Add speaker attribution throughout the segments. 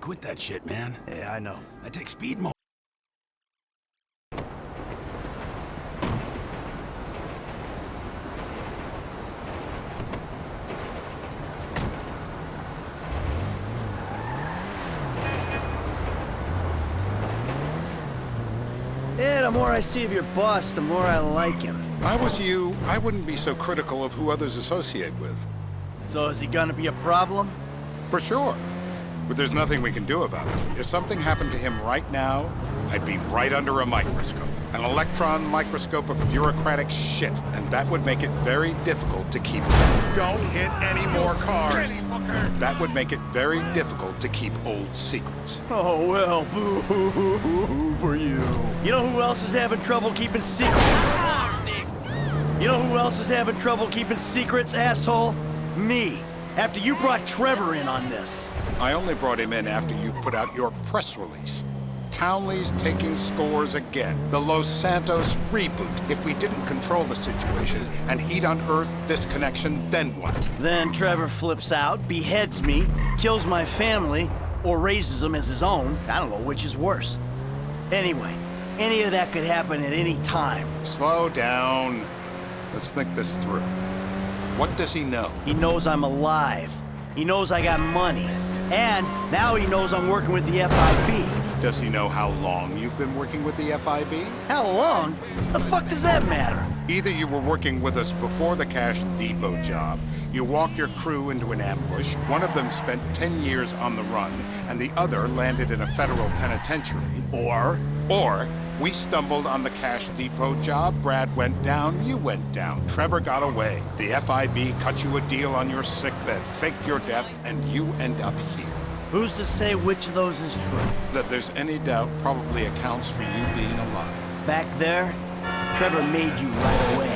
Speaker 1: quit that shit, man.
Speaker 2: Yeah, I know.
Speaker 1: I take speed mode.
Speaker 2: Yeah, the more I see of your boss, the more I like him.
Speaker 3: If I was you, I wouldn't be so critical of who others associate with.
Speaker 2: So is he gonna be a problem?
Speaker 3: For sure. But there's nothing we can do about it. If something happened to him right now, I'd be right under a microscope. An electron microscope of bureaucratic shit. And that would make it very difficult to keep... Don't hit any more cars! That would make it very difficult to keep old secrets.
Speaker 2: Oh, well, boo-hoo-hoo-hoo for you. You know who else is having trouble keeping secrets? You know who else is having trouble keeping secrets, asshole? Me. After you brought Trevor in on this.
Speaker 3: I only brought him in after you put out your press release. Townley's taking scores again. The Los Santos reboot. If we didn't control the situation and he'd unearthed this connection, then what?
Speaker 2: Then Trevor flips out, beheads me, kills my family, or raises them as his own. I don't know which is worse. Anyway, any of that could happen at any time.
Speaker 3: Slow down. Let's think this through. What does he know?
Speaker 2: He knows I'm alive. He knows I got money. And now he knows I'm working with the FIB.
Speaker 3: Does he know how long you've been working with the FIB?
Speaker 2: How long? The fuck does that matter?
Speaker 3: Either you were working with us before the Cash Depot job, you walked your crew into an ambush, one of them spent 10 years on the run, and the other landed in a federal penitentiary. Or we stumbled on the Cash Depot job, Brad went down, you went down, Trevor got away. The FIB cut you a deal on your sickbed, faked your death, and you end up here.
Speaker 2: Who's to say which of those is true?
Speaker 3: That there's any doubt probably accounts for you being alive.
Speaker 2: Back there, Trevor made you right away.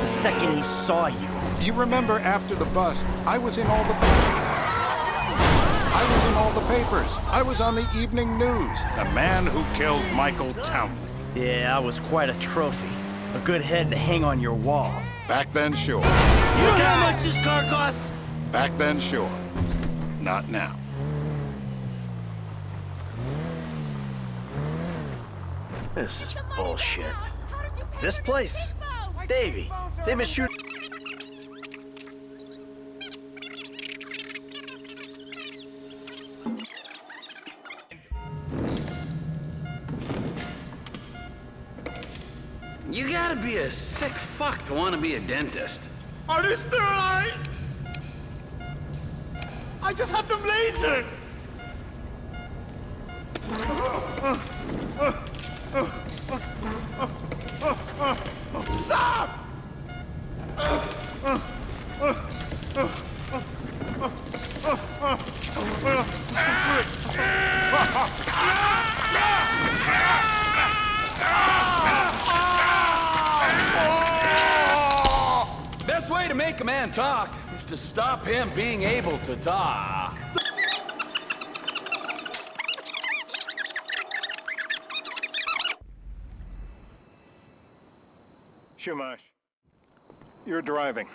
Speaker 2: The second he saw you.
Speaker 3: You remember after the bust, I was in all the papers. I was on the evening news. The man who killed Michael Townley.
Speaker 2: Yeah, I was quite a trophy. A good head to hang on your wall.
Speaker 3: Back then, sure.
Speaker 2: You know how much this car costs?
Speaker 3: Back then, sure. Not now.
Speaker 2: This is bullshit. This place? Davey, they've been shooting...
Speaker 1: You gotta be a sick fuck to want to be a dentist.
Speaker 4: Are they still alive? I just had them lasered! Stop!
Speaker 1: Best way to make a man talk is to stop him being able to talk.
Speaker 3: Shumash, you're driving.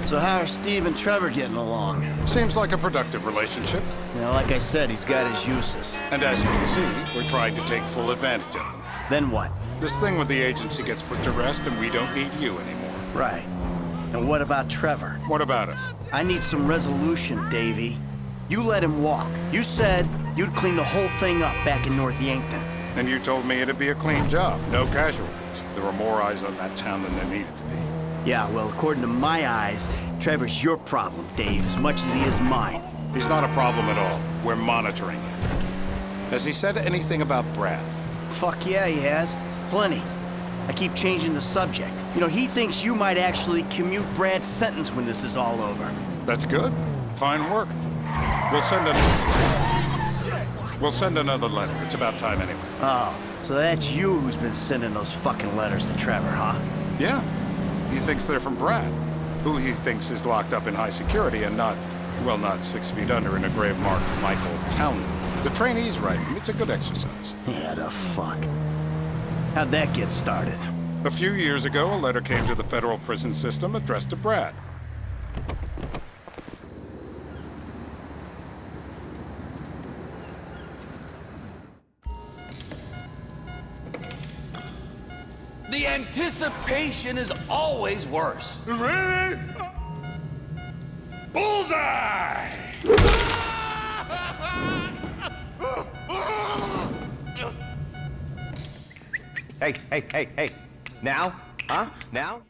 Speaker 2: So how are Steve and Trevor getting along?
Speaker 3: Seems like a productive relationship.
Speaker 2: You know, like I said, he's got his uses.
Speaker 3: And as you can see, we're trying to take full advantage of them.
Speaker 2: Then what?
Speaker 3: This thing with the agency gets put to rest and we don't need you anymore.
Speaker 2: Right. And what about Trevor?
Speaker 3: What about him?
Speaker 2: I need some resolution, Davey. You let him walk. You said you'd clean the whole thing up back in North Yankton.
Speaker 3: And you told me it'd be a clean job, no casualties. There were more eyes on that town than there needed to be.
Speaker 2: Yeah, well, according to my eyes, Trevor's your problem, Dave, as much as he is mine.
Speaker 3: He's not a problem at all. We're monitoring him. Has he said anything about Brad?
Speaker 2: Fuck yeah, he has. Plenty. I keep changing the subject. You know, he thinks you might actually commute Brad's sentence when this is all over.
Speaker 3: That's good. Fine work. We'll send another letter. It's about time anyway.
Speaker 2: Oh, so that's you who's been sending those fucking letters to Trevor, huh?
Speaker 3: Yeah. He thinks they're from Brad, who he thinks is locked up in high security and not 6 feet under in a grave marked Michael Townley. The trainees write them. It's a good exercise.
Speaker 2: Yeah, the fuck. How'd that get started?
Speaker 3: A few years ago, a letter came to the federal prison system addressed to Brad.
Speaker 1: The anticipation is always worse.
Speaker 4: Really?
Speaker 1: Bullseye!
Speaker 5: Hey. Now? Huh? Now?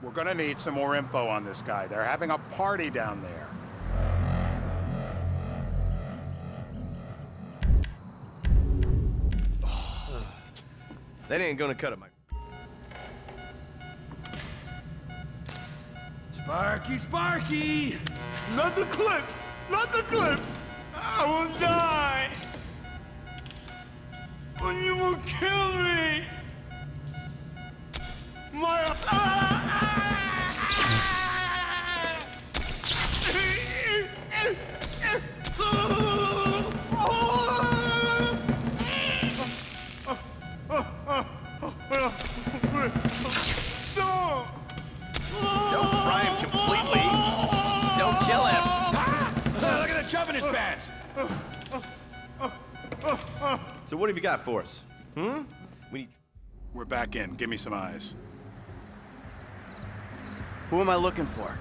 Speaker 3: We're gonna need some more info on this guy. They're having a party down there.
Speaker 5: That ain't gonna cut it, Mike.
Speaker 1: Sparky, Sparky!
Speaker 4: Not the clip! Not the clip! I will die! But you will kill me! My... No!
Speaker 5: Don't fry him completely. Don't kill him.
Speaker 1: Look at the chub in his pants!
Speaker 5: So what have you got for us? We need...
Speaker 3: We're back in. Give me some eyes.
Speaker 2: Who am I looking for?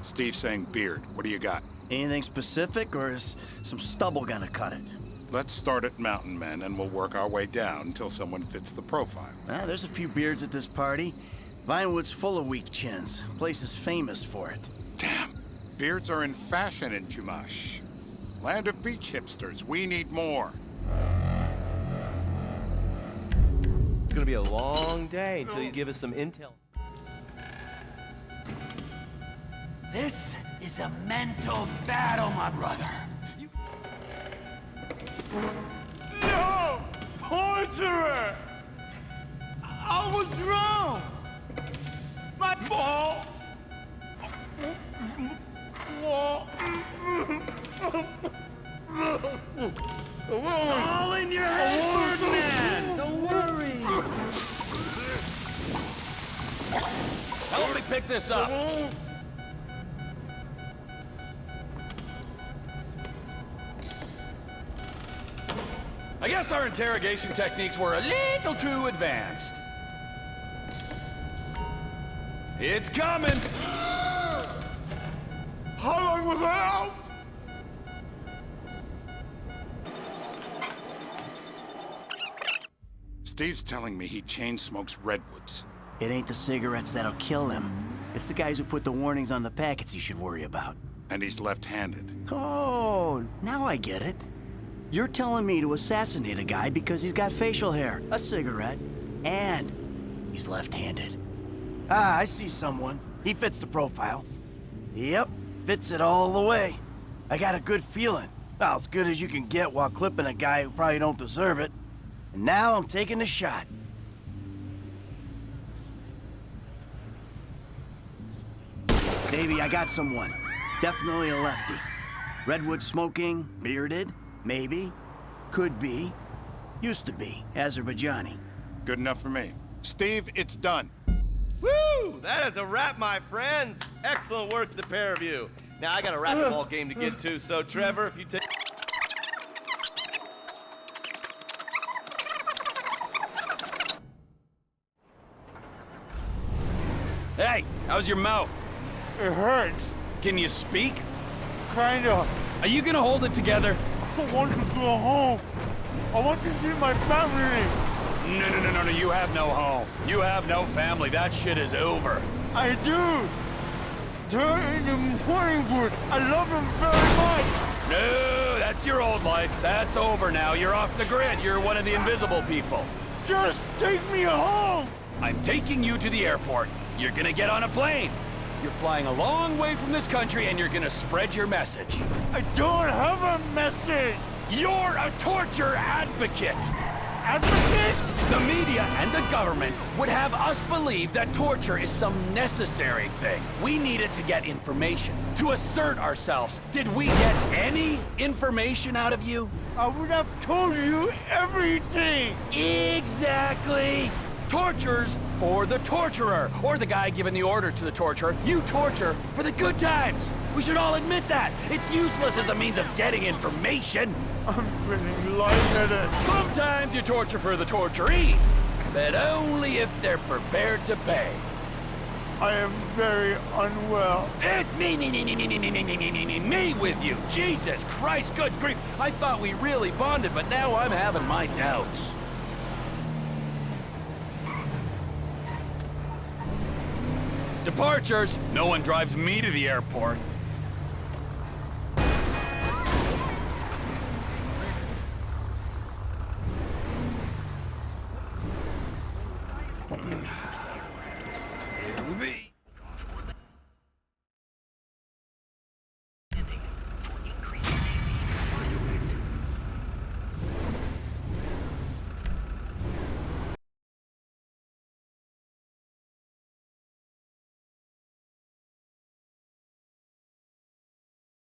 Speaker 3: Steve's saying beard. What do you got?
Speaker 2: Anything specific, or is some stubble gonna cut it?
Speaker 3: Let's start at Mountain Men, and we'll work our way down until someone fits the profile.
Speaker 2: There's a few beards at this party. Vinewood's full of weak chins. Place is famous for it.
Speaker 3: Damn. Beards are in fashion in Chumash. Land of beach hipsters. We need more.
Speaker 5: It's gonna be a long day until you give us some intel.
Speaker 1: This is a mental battle, my brother.
Speaker 4: No! Torturer! I was drowned! My fault!
Speaker 1: It's all in your head, Birdman! Don't worry! Help me pick this up! I guess our interrogation techniques were a little too advanced. It's coming!
Speaker 4: How long was I out?
Speaker 3: Steve's telling me he chain smokes redwoods.
Speaker 2: It ain't the cigarettes that'll kill him. It's the guys who put the warnings on the packets you should worry about.
Speaker 3: And he's left-handed.
Speaker 2: Oh, now I get it. You're telling me to assassinate a guy because he's got facial hair, a cigarette, and he's left-handed. Ah, I see someone. He fits the profile. Yep, fits it all the way. I got a good feeling. Well, as good as you can get while clipping a guy who probably don't deserve it. And now I'm taking the shot. Baby, I got someone. Definitely a lefty. Redwood smoking, bearded, maybe, could be, used to be, Azerbaijani.
Speaker 3: Good enough for me. Steve, it's done.
Speaker 5: Woo! That is a wrap, my friends. Excellent work to the pair of you. Now I got a racquetball game to get to, so Trevor, if you take...
Speaker 1: Hey, how's your mouth?
Speaker 4: It hurts.
Speaker 1: Can you speak?
Speaker 4: Kinda.
Speaker 1: Are you gonna hold it together?
Speaker 4: I want to go home. I want to see my family.
Speaker 1: No, you have no home. You have no family. That shit is over.
Speaker 4: I do. They're in the Morningwood. I love them very much.
Speaker 1: No, that's your old life. That's over now. You're off the grid. You're one of the invisible people.
Speaker 4: Just take me home.
Speaker 1: I'm taking you to the airport. You're gonna get on a plane. You're flying a long way from this country and you're gonna spread your message.
Speaker 4: I don't have a message.
Speaker 1: You're a torture advocate.
Speaker 4: advocate?
Speaker 1: The media and the government would have us believe that torture is some necessary thing. We need it to get information, to assert ourselves. Did we get any information out of you?
Speaker 4: I would have told you everything.
Speaker 1: Exactly! Torture's for the torturer, or the guy giving the orders to the torturer. You torture for the good times. We should all admit that. It's useless as a means of getting information.
Speaker 4: I'm feeling lightheaded.
Speaker 1: Sometimes you torture for the torturee, but only if they're prepared to pay.
Speaker 4: I am very unwell.
Speaker 1: It's me with you. Jesus Christ, good grief. I thought we really bonded, but now I'm having my doubts. Departures. No one drives me to the airport. Here we be.